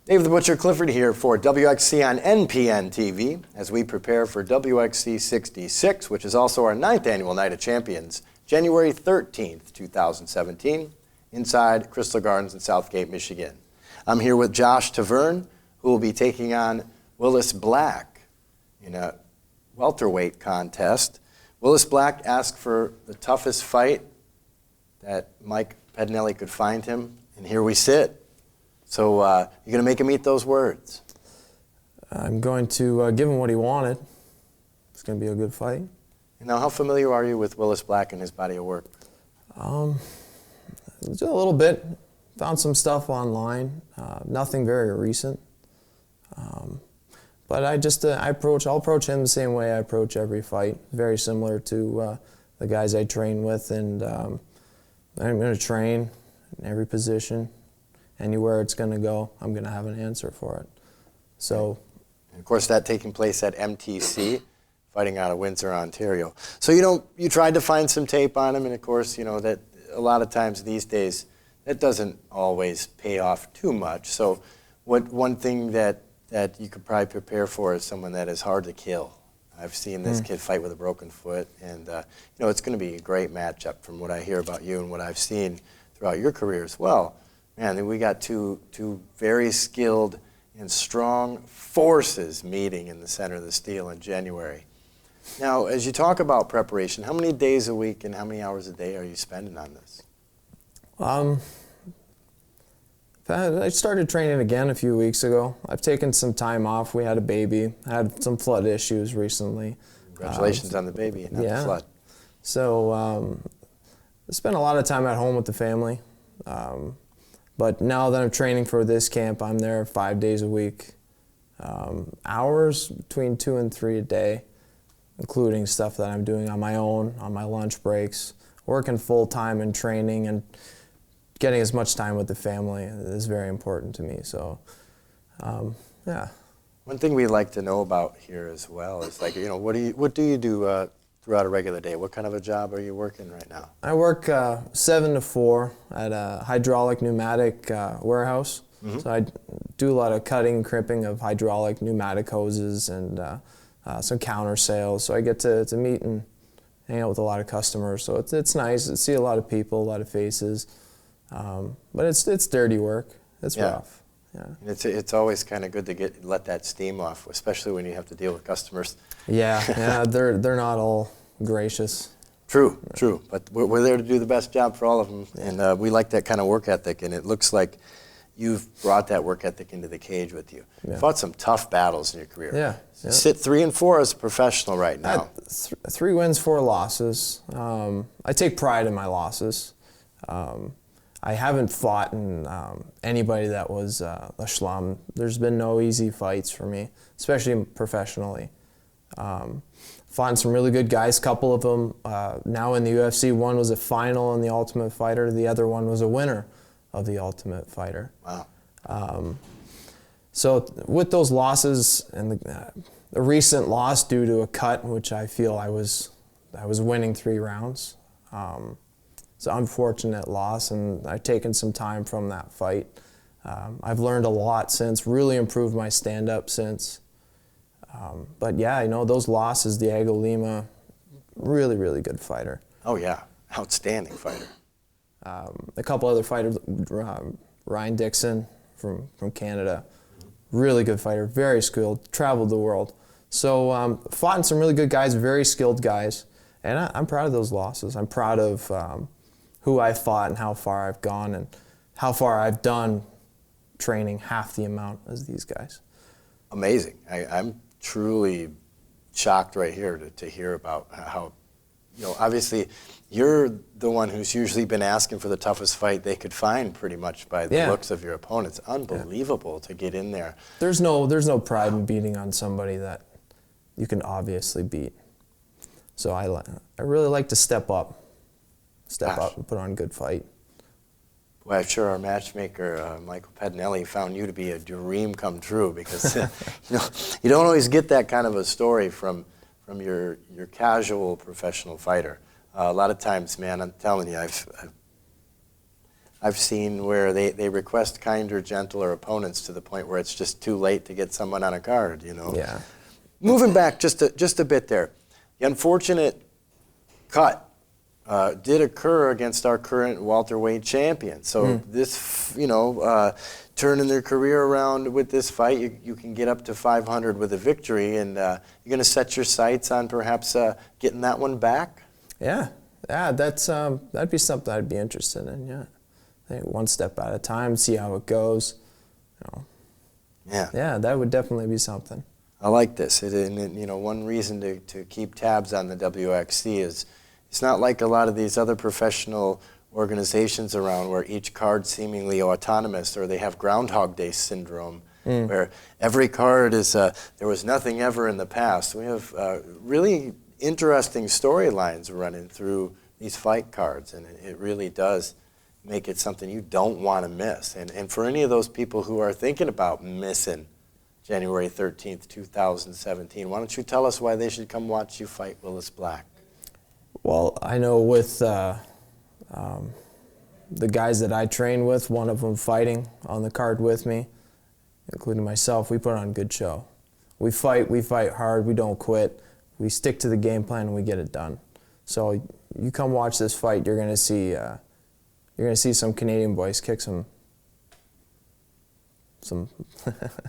Dave the Butcher Clifford here for WXC on NPN TV as we prepare for WXC 66, which is also our 9th annual Night of Champions, January 13th, 2017, inside Crystal Gardens in Southgate, Michigan. I'm here with Josh Taveirne, who will be taking on Willis Black in a welterweight contest. Willis Black asked for the toughest fight that Mike Pedinelli could find him, and here we sit. So you're going to make him eat those words. I'm going to give him what he wanted. It's going to be a good fight. Now, how familiar are you with Willis Black and his body of work? Just a little bit. Found some stuff online. Nothing very recent. But I'll approach him the same way I approach every fight. Very similar to the guys I train with, and I'm going to train in every position. Anywhere it's going to go, I'm going to have an answer for it. So, and of course, that taking place at MTC, fighting out of Windsor, Ontario. So you tried to find some tape on him, and of course, that a lot of times these days that doesn't always pay off too much. So, one thing that you could probably prepare for is someone that is hard to kill. I've seen this kid fight with a broken foot, and it's going to be a great matchup from what I hear about you and what I've seen throughout your career as well. Man, we got two very skilled and strong forces meeting in the center of the steel in January. Now, as you talk about preparation, how many days a week and how many hours a day are you spending on this? I started training again a few weeks ago. I've taken some time off. We had a baby. I had some flood issues recently. Congratulations on the baby and the flood. So I spent a lot of time at home with the family. But now that I'm training for this camp, I'm there 5 days a week. Hours between 2 and 3 a day, including stuff that I'm doing on my own, on my lunch breaks, working full-time in training, and getting as much time with the family is very important to me. So, yeah. One thing we like to know about here as well is, like, what do you do throughout a regular day? What kind of a job are you working right now? I work 7 to 4 at a hydraulic pneumatic warehouse. So I do a lot of cutting, crimping of hydraulic pneumatic hoses and some counter sales. So I get to meet and hang out with a lot of customers. So it's nice to see a lot of people, a lot of faces. But it's dirty work. It's rough. Yeah. And it's always kind of good to let that steam off, especially when you have to deal with customers. Yeah, they're not all gracious. True. But we're there to do the best job for all of them, and we like that kind of work ethic. And it looks like you've brought that work ethic into the cage with you. You fought some tough battles in your career. Yeah. You sit 3-4 as a professional right now. 3 wins, 4 losses. I take pride in my losses. I haven't fought in anybody that was a schlum. There's been no easy fights for me, especially professionally. Fought in some really good guys, couple of them now in the UFC. One was a final in the Ultimate Fighter. The other one was a winner of the Ultimate Fighter. Wow. So with those losses and the recent loss due to a cut, which I feel I was winning 3 rounds. It's an unfortunate loss, and I've taken some time from that fight. I've learned a lot since, really improved my stand-up since. But yeah, those losses, Diego Lima, really, really good fighter. Oh yeah, outstanding fighter. A couple other fighters, Ryan Dixon from Canada, really good fighter, very skilled, traveled the world. So fought in some really good guys, very skilled guys, and I'm proud of those losses. I'm proud of who I fought and how far I've gone and how far I've done training half the amount as these guys. Amazing. I'm truly shocked right here to hear about how, obviously you're the one who's usually been asking for the toughest fight they could find pretty much by the looks of your opponents. Unbelievable to get in there. There's no pride in beating on somebody that you can obviously beat. So I really like to step up and put on a good fight. Well, I'm sure our matchmaker, Michael Pedinelli, found you to be a dream come true because you don't always get that kind of a story from your casual professional fighter. A lot of times, man, I'm telling you, I've I've seen where they request kinder, gentler opponents to the point where it's just too late to get someone on a card, you know. Yeah. Moving back just a bit there, the unfortunate cut did occur against our current welterweight champion. So this, you know, turning their career around with this fight, you can get up to 500 with a victory, and you're going to set your sights on perhaps getting that one back? Yeah, that'd be something I'd be interested in, yeah. I think one step at a time, see how it goes. You know. Yeah, that would definitely be something. I like this. You know, one reason to keep tabs on the WXC is it's not like a lot of these other professional organizations around where each card's seemingly autonomous, or they have Groundhog Day syndrome, where every card is, there was nothing ever in the past. We have really interesting storylines running through these fight cards, and it really does make it something you don't want to miss. And for any of those people who are thinking about missing January 13th, 2017, why don't you tell us why they should come watch you fight Willis Black? Well, I know with the guys that I train with, one of them fighting on the card with me, including myself, we put on a good show. We fight hard, we don't quit. We stick to the game plan and we get it done. So you come watch this fight, you're gonna see some Canadian boys kick some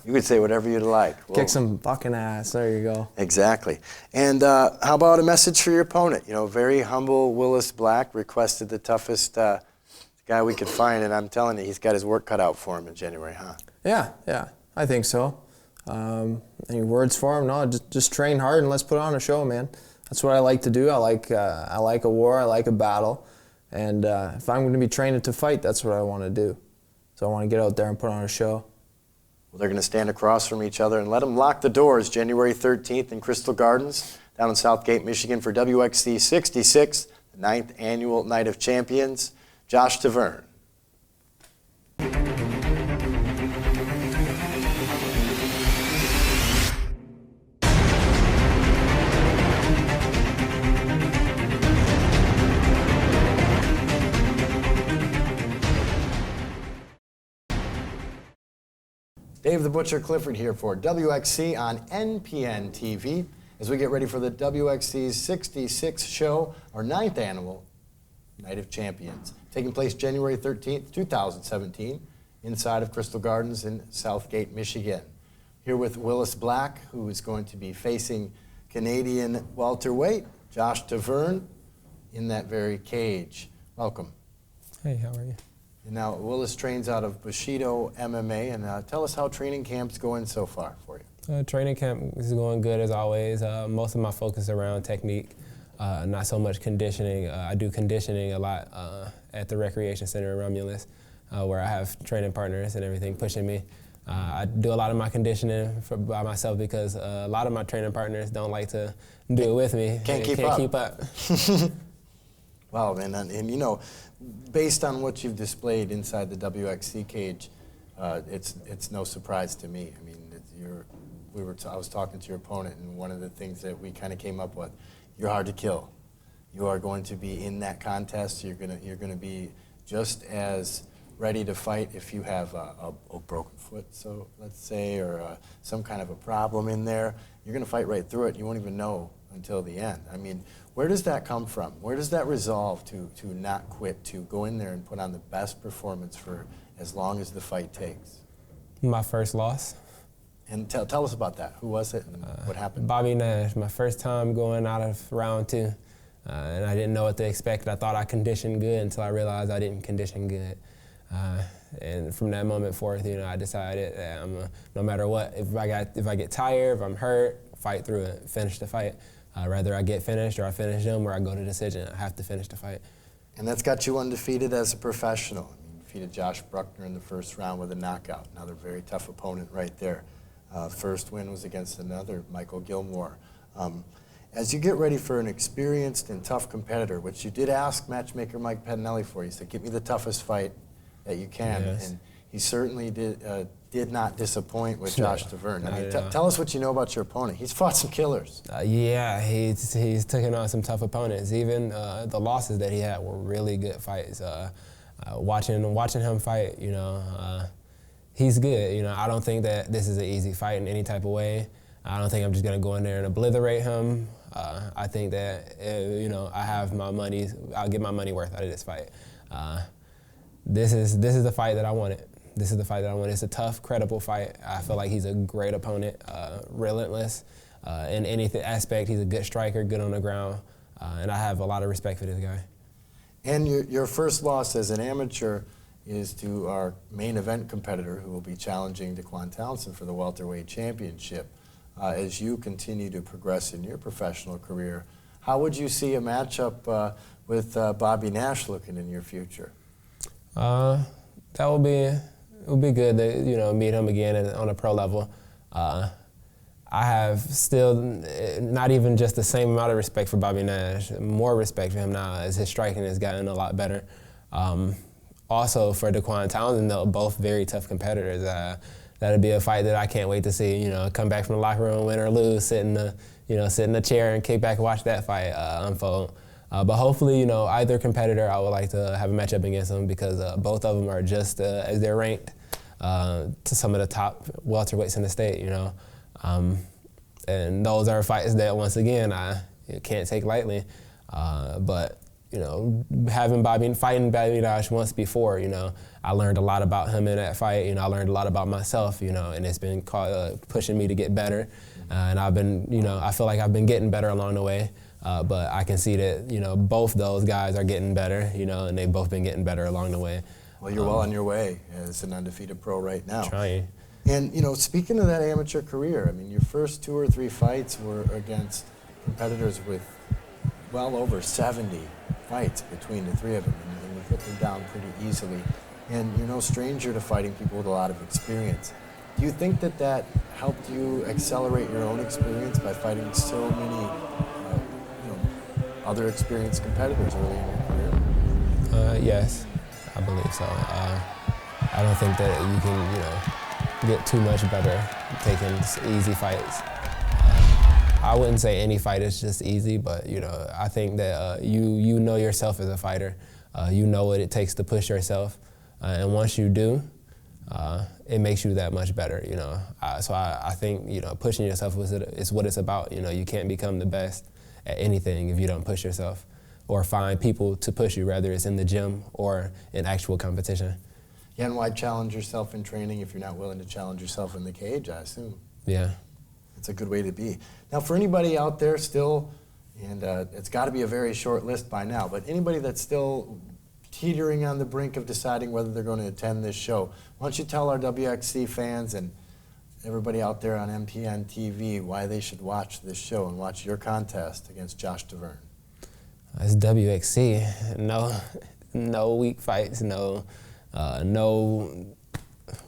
You could say whatever you'd like. Kick some fucking ass. There you go. Exactly. And how about a message for your opponent? You know, very humble Willis Black requested the toughest guy we could find, and I'm telling you, he's got his work cut out for him in January, huh? Yeah, I think so. Any words for him? No, just train hard and let's put on a show, man. That's what I like to do. I like a war. I like a battle, and if I'm going to be trained to fight, that's what I want to do. So I want to get out there and put on a show. Well, they're going to stand across from each other and let them lock the doors January 13th in Crystal Gardens down in Southgate, Michigan for WXC 66, the 9th Annual Night of Champions. Josh Taveirne. Dave the Butcher Clifford here for WXC on NPN TV as we get ready for the WXC's 66th show, our 9th annual Night of Champions, taking place January 13th, 2017, inside of Crystal Gardens in Southgate, Michigan. Here with Willis Black, who is going to be facing Canadian welterweight Josh Taveirne in that very cage. Welcome. Hey, how are you? And now Willis trains out of Bushido MMA, and tell us how training camp's going so far for you. Training camp is going good as always. Most of my focus around technique, not so much conditioning. I do conditioning a lot at the recreation center in Romulus, where I have training partners and everything pushing me. I do a lot of my conditioning by myself because a lot of my training partners don't like to do it with me. Can't keep up. Wow, man, and you know, based on what you've displayed inside the WXC cage, it's no surprise to me. I mean, I was talking to your opponent, and one of the things that we kind of came up with, you're hard to kill. You are going to be in that contest. You're gonna be just as ready to fight if you have a broken foot, so let's say, or some kind of a problem in there. You're gonna fight right through it. You won't even know until the end. I mean, where does that come from? Where does that resolve to not quit, to go in there and put on the best performance for as long as the fight takes? My first loss. And tell us about that. Who was it and what happened? Bobby Nash, my first time going out of round 2. And I didn't know what to expect. I thought I conditioned good until I realized I didn't condition good. And from that moment forth, you know, I decided that no matter what, if I get tired, if I'm hurt, fight through it, finish the fight. Whether I get finished or I finish them or I go to decision, I have to finish the fight. And that's got you undefeated as a professional. I mean, you defeated Josh Bruckner in the first round with a knockout. Another very tough opponent right there. First win was against another, Michael Gilmore. As you get ready for an experienced and tough competitor, which you did ask matchmaker Mike Pedinelli for, you said, "Give me the toughest fight that you can." Yes. And he certainly did not disappoint with Josh Taveirne. I mean, tell us what you know about your opponent. He's fought some killers. Yeah, he's taken on some tough opponents. Even the losses that he had were really good fights. Watching him fight, you know, he's good. You know, I don't think that this is an easy fight in any type of way. I don't think I'm just gonna go in there and obliterate him. I think that, you know, I have my money, I'll get my money worth out of this fight. This is the fight that I wanted. This is the fight that I wanted. It's a tough, credible fight. I feel like he's a great opponent, relentless in any aspect. He's a good striker, good on the ground, and I have a lot of respect for this guy. And your first loss as an amateur is to our main event competitor, who will be challenging Daquan Townsend for the welterweight championship. As you continue to progress in your professional career, how would you see a matchup with Bobby Nash looking in your future? That would be good to, you know, meet him again on a pro level. I have still not even just the same amount of respect for Bobby Nash, more respect for him now as his striking has gotten a lot better. Also for Daquan Townsend, they're both very tough competitors. That'll be a fight that I can't wait to see. You know, come back from the locker room, win or lose, sit in the chair and kick back and watch that fight unfold. But hopefully, you know, either competitor, I would like to have a matchup against them because both of them are just as they're ranked to some of the top welterweights in the state. You know, and those are fights that once again I can't take lightly. But you know, fighting Bobby Nash once before, you know, I learned a lot about him in that fight. You know, I learned a lot about myself, you know, and it's been pushing me to get better. And I've been, you know, I feel like I've been getting better along the way. But I can see that, you know, both those guys are getting better, you know, and they've both been getting better along the way. Well, you're well on your way as an undefeated pro right now. Trying. And, you know, speaking of that amateur career, I mean, your first 2 or 3 fights were against competitors with well over 70 fights between the 3 of them, and you put them down pretty easily. And you're no stranger to fighting people with a lot of experience. Do you think that that helped you accelerate your own experience by fighting so many other experienced competitors early in your career? Yes, I believe so. I don't think that you can, you know, get too much better taking easy fights. I wouldn't say any fight is just easy, but you know, I think that you know yourself as a fighter. You know what it takes to push yourself, and once you do, it makes you that much better. You know, so I think, you know, pushing yourself is what it's about. You know, you can't become the best at anything if you don't push yourself, or find people to push you, whether it's in the gym or in actual competition. Yeah, and why challenge yourself in training if you're not willing to challenge yourself in the cage, I assume? Yeah. It's a good way to be. Now, for anybody out there still, and it's got to be a very short list by now, but anybody that's still teetering on the brink of deciding whether they're going to attend this show, why don't you tell our WXC fans and everybody out there on MTN TV why they should watch this show and watch your contest against Josh Taveirne? It's WXC. No weak fights, no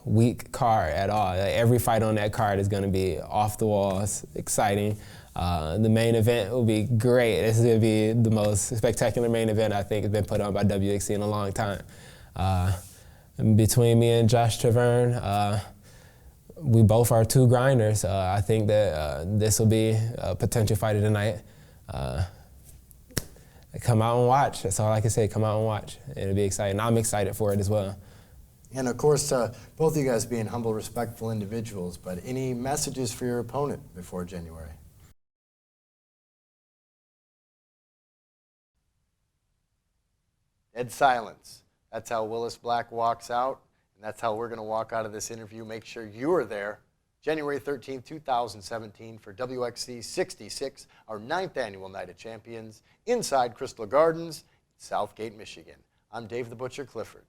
weak card at all. Like, every fight on that card is going to be off the walls, exciting. The main event will be great. This is going to be the most spectacular main event I think has been put on by WXC in a long time. Between me and Josh Taveirne, we both are 2 grinders. I think that this will be a potential fight of the night. Come out and watch. That's all I can say. Come out and watch. It'll be exciting. I'm excited for it as well. And of course, both of you guys being humble, respectful individuals, but any messages for your opponent before January? Dead silence. That's how Willis Black walks out, and that's how we're going to walk out of this interview. Make sure you are there January 13th, 2017 for WXC 66, our 9th annual Night of Champions, inside Crystal Gardens, Southgate, Michigan. I'm Dave the Butcher Clifford.